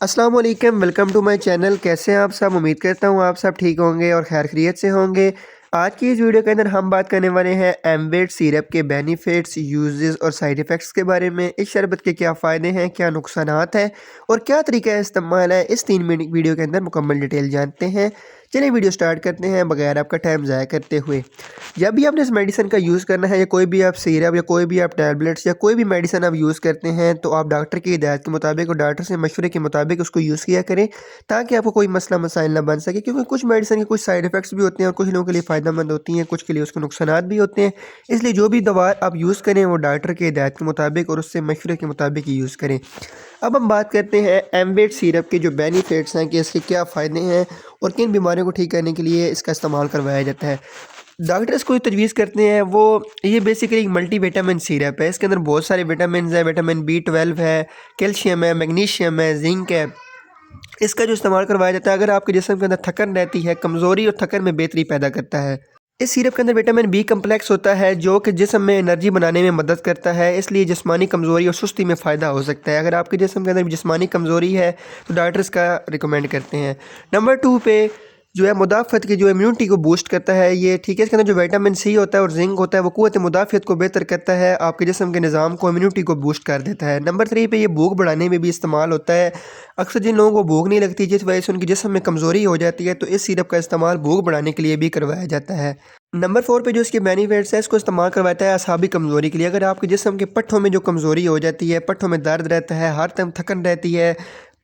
अस्सलाम वालेकुम, welcome to my channel. कैसे हैं आप सब? उम्मीद करता हूँ आप सब ठीक होंगे और खैर खैरियत से होंगे। आज की इस वीडियो के अंदर हम बात करने वाले हैं एमवेट सिरप के बेनिफिट्स, यूजेस और साइड इफ़ेक्ट्स के बारे में। इस शरबत के क्या फ़ायदे हैं, क्या नुकसानात हैं और क्या तरीका इस्तेमाल है, इस 3 मिनट वीडियो के अंदर मुकम्मल डिटेल जानते हैं। चलिए वीडियो स्टार्ट करते हैं बगैर आपका टाइम ज़ाया करते हुए। जब भी आपने इस मेडिसिन का यूज़ करना है या कोई भी आप सिरप या कोई भी आप टैबलेट्स या कोई भी मेडिसिन आप यूज़ करते हैं, तो आप डॉक्टर की हिदायत के मुताबिक और डॉक्टर से मशवरे के मुताबिक उसको यूज़ किया करें, ताकि आपको कोई मसला मसाइल ना बन सके। क्योंकि कुछ मेडिसिन के कुछ साइड इफ़ेक्ट्स भी होते हैं और कुछ लोगों के लिए फ़ायदेमंद होती हैं, कुछ के लिए उसके नुकसानात भी होते हैं। इसलिए जो भी दवा आप यूज़ करें वो डॉक्टर की हिदायत के मुताबिक और उससे मशवरे के मुताबिक ही यूज़ करें। अब हम बात करते हैं एमवेट सिरप के जो बेनिफिट्स हैं कि इसके क्या फ़ायदे हैं और किन बीमारियों को ठीक करने के लिए इसका इस्तेमाल करवाया जाता है। डॉक्टर इसको तजवीज़ करते हैं वो, ये बेसिकली एक मल्टीविटामिन सिरप है। इसके अंदर बहुत सारे विटामिन है, विटामिन B12 है, कैल्शियम है, मैग्नीशियम है, जिंक है। इसका जो इस्तेमाल करवाया जाता है अगर आपके जिस्म के अंदर थकन रहती है, कमज़ोरी और थकन में बेहतरी पैदा करता है। इस सिरप के अंदर विटामिन बी कम्प्लेक्स होता है जो कि जिस्म में एनर्जी बनाने में मदद करता है, इसलिए जिस्मानी कमज़ोरी और सुस्ती में फ़ायदा हो सकता है। अगर आपके जिस्म के अंदर जिस्मानी कमज़ोरी है तो डॉक्टर इसका रिकमेंड करते हैं। नंबर 2 पे जो है मुदाफ़त की जो इम्यूनिटी को बूस्ट करता है ये, ठीक है। इसके अंदर जो विटामिन सी होता है और जिंक होता है वो क़ुव्वत मुदाफ़ियत को बेहतर करता है, आपके जिस्म के निज़ाम को, इम्यूनिटी को बूस्ट कर देता है। नंबर 3 पे ये भूख बढ़ाने में भी इस्तेमाल होता है। अक्सर जिन लोगों को भूख नहीं लगती जिस वजह से उनके जिस्म में कमज़ोरी हो जाती है, तो इस सिरप का इस्तेमाल भूख बढ़ाने के लिए भी करवाया जाता है। नंबर 4 पे जो इसके बेनिफिट्स है, इसको इस्तेमाल करवाता है असाबी कमज़ोरी के लिए। अगर आपके जिस्म के पट्ठों में जो कमज़ोरी हो जाती है, पट्ठों में दर्द रहता है, हर टाइम थकन रहती है,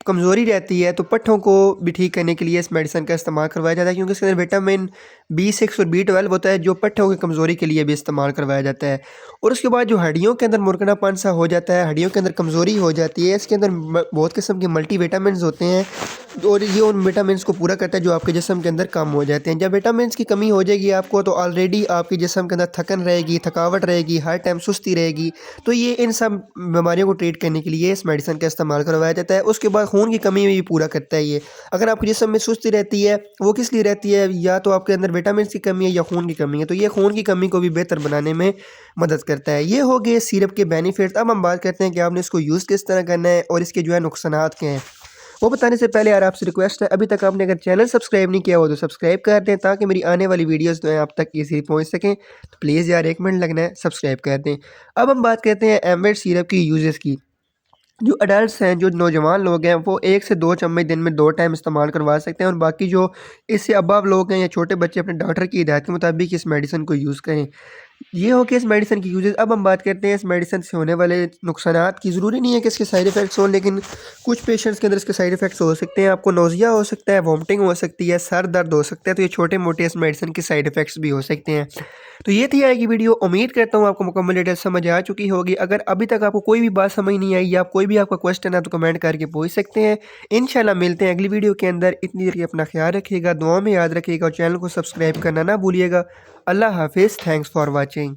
कमज़ोरी रहती है, तो पट्ठों को भी ठीक करने के लिए इस मेडिसिन का इस्तेमाल करवाया जाता है। क्योंकि इसके अंदर विटामिन B6 और B12 होता है जो पट्ठों की कमज़ोरी के लिए भी इस्तेमाल करवाया जाता है। और उसके बाद जो हड्डियों के अंदर मुरकनापन सा हो जाता है, हड्डियों के अंदर कमज़ोरी हो जाती है, इसके अंदर बहुत किस्म के मल्टीविटामिन्स होते हैं और ये उन विटामिन्स को पूरा करता है जो आपके जिस्म के अंदर कम हो जाते हैं। जब विटामिन्स की कमी हो जाएगी आपको, तो ऑलरेडी आपके जिस्म के अंदर थकन रहेगी, थकावट रहेगी, हर टाइम सुस्ती रहेगी, तो ये इन सब बीमारियों को ट्रीट करने के लिए इस मेडिसिन का इस्तेमाल करवाया जाता है। उसके बाद खून की कमी भी पूरा करता है ये। अगर आपके जिस्म में सुस्ती रहती है, वो किस लिए रहती है? या तो आपके अंदर विटामिन्स की कमी है या खून की कमी है, तो ये खून की कमी को भी बेहतर बनाने में मदद करता है। ये हो गए सिरप के बेनिफिट्स। अब हम बात करते हैं कि आपने इसको यूज़ किस तरह करना है और इसके जो है नुकसानात क्या हैं। वो बताने से पहले यार आपसे रिक्वेस्ट है, अभी तक आपने अगर चैनल सब्सक्राइब नहीं किया हो तो सब्सक्राइब कर दें, ताकि मेरी आने वाली वीडियोस जो है आप तक ईज़िली पहुंच सकें। तो प्लीज़ यार 1 मिनट लगना है, सब्सक्राइब कर दें। अब हम बात करते हैं एमवेट सिरप की यूजेस की। जो अडल्ट्स हैं, जो नौजवान लोग हैं, वो 1 से 2 चम्मच दिन में 2 टाइम इस्तेमाल करवा सकते हैं और बाकी जो इससे अबव लोग हैं या छोटे बच्चे अपने डॉक्टर की हिदायत के मुताबिक इस मेडिसिन को यूज़ करें। ये हो कि इस मेडिसिन की यूजेस। अब हम बात करते हैं इस मेडिसिन से होने वाले नुकसानात की। ज़रूरी नहीं है कि इसके साइड इफ़ेक्ट्स हों, लेकिन कुछ पेशेंट्स के अंदर इसके साइड इफ़ेक्ट्स हो सकते हैं। आपको नौज़िया हो सकता है, वॉमिटिंग हो सकती है, सर दर्द हो सकता है, तो ये छोटे-मोटे इस मेडिसिन के साइड इफ़ेक्ट्स भी हो सकते हैं। तो ये थी आज की वीडियो। उम्मीद करता हूँ आपको मुकम्मल डिटेल समझ आ चुकी होगी। अगर अभी तक आपको कोई भी बात समझ नहीं आई या कोई भी आपका क्वेश्चन है तो कमेंट करके पूछ सकते हैं। इंशाल्लाह मिलते हैं अगली वीडियो के अंदर। इतनी देर के अपना ख्याल रखिएगा, दुआ में याद रखिएगा और चैनल को सब्सक्राइब करना ना भूलिएगा। अल्लाह हाफ़िज़। Thanks for watching.